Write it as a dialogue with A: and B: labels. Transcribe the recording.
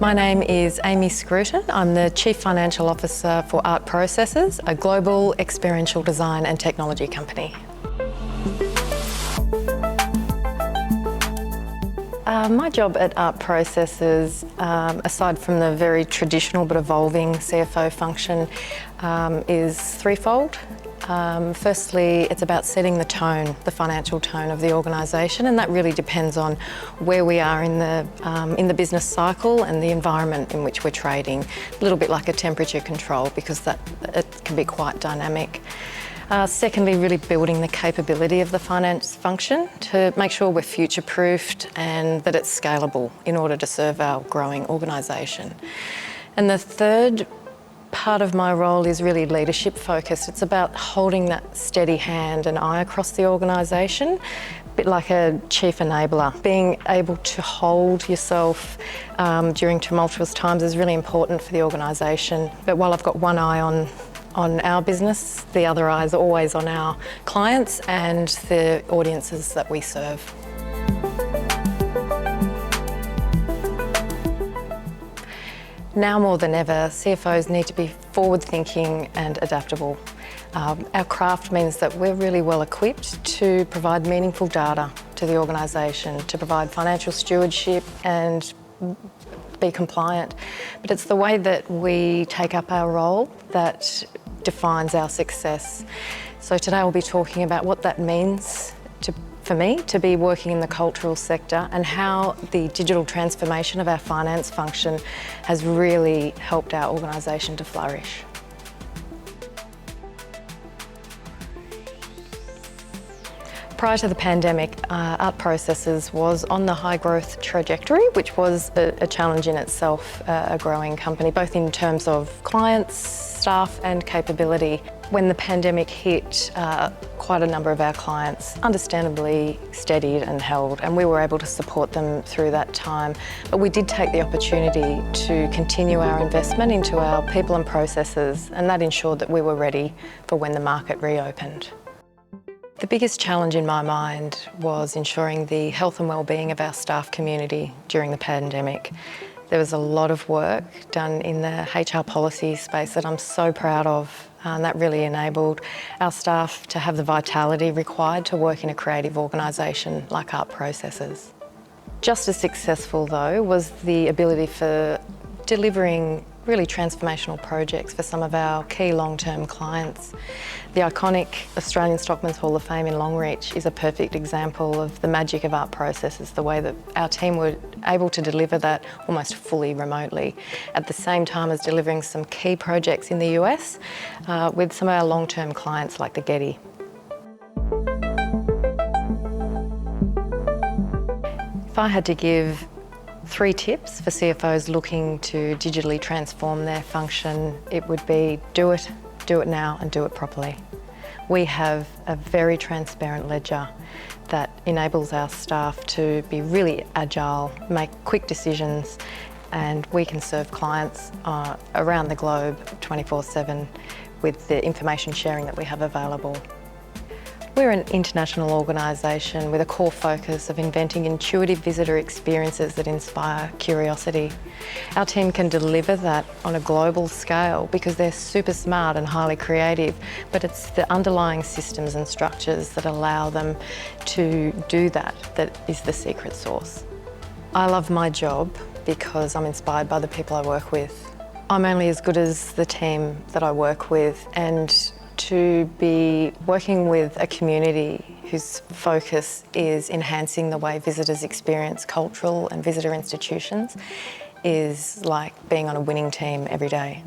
A: My name is Amie Scruton. I'm the Chief Financial Officer for Art Processes, a global experiential design and technology company. My job at Art Processes, aside from the very traditional but evolving CFO function, is threefold. Firstly, it's about setting the tone, the financial tone of the organisation, and that really depends on where we are in the business cycle and the environment in which we're trading. A little bit like a temperature control, because it can be quite dynamic. Secondly, really building the capability of the finance function to make sure we're future-proofed and that it's scalable in order to serve our growing organisation. And the third part of my role is really leadership focused. It's about holding that steady hand and eye across the organisation, a bit like a chief enabler. Being able to hold yourself during tumultuous times is really important for the organisation. But while I've got one eye on our business, the other eye is always on our clients and the audiences that we serve. Now more than ever, CFOs need to be forward-thinking and adaptable. Our craft means that we're really well equipped to provide meaningful data to the organisation, to provide financial stewardship and be compliant. But it's the way that we take up our role that defines our success. So today we'll be talking about what that means for me to be working in the cultural sector and how the digital transformation of our finance function has really helped our organisation to flourish. Prior to the pandemic, Art Processes was on the high growth trajectory, which was a challenge in itself, a growing company, both in terms of clients, staff and capability. When the pandemic hit, quite a number of our clients understandably steadied and held, and we were able to support them through that time. But we did take the opportunity to continue our investment into our people and processes, and that ensured that we were ready for when the market reopened. The biggest challenge in my mind was ensuring the health and well-being of our staff community during the pandemic. There was a lot of work done in the HR policy space that I'm so proud of, and that really enabled our staff to have the vitality required to work in a creative organisation like Art Processes. Just as successful though was the ability for delivering really transformational projects for some of our key long-term clients. The iconic Australian Stockman's Hall of Fame in Longreach is a perfect example of the magic of Art Processes, the way that our team were able to deliver that almost fully remotely, at the same time as delivering some key projects in the US with some of our long-term clients like the Getty. If I had to give 3 tips for CFOs looking to digitally transform their function, it would be do it now and do it properly. We have a very transparent ledger that enables our staff to be really agile, make quick decisions, and we can serve clients around the globe 24/7 with the information sharing that we have available. We're an international organisation with a core focus of inventing intuitive visitor experiences that inspire curiosity. Our team can deliver that on a global scale because they're super smart and highly creative, but it's the underlying systems and structures that allow them to do that is the secret sauce. I love my job because I'm inspired by the people I work with. I'm only as good as the team that I work with, and to be working with a community whose focus is enhancing the way visitors experience cultural and visitor institutions is like being on a winning team every day.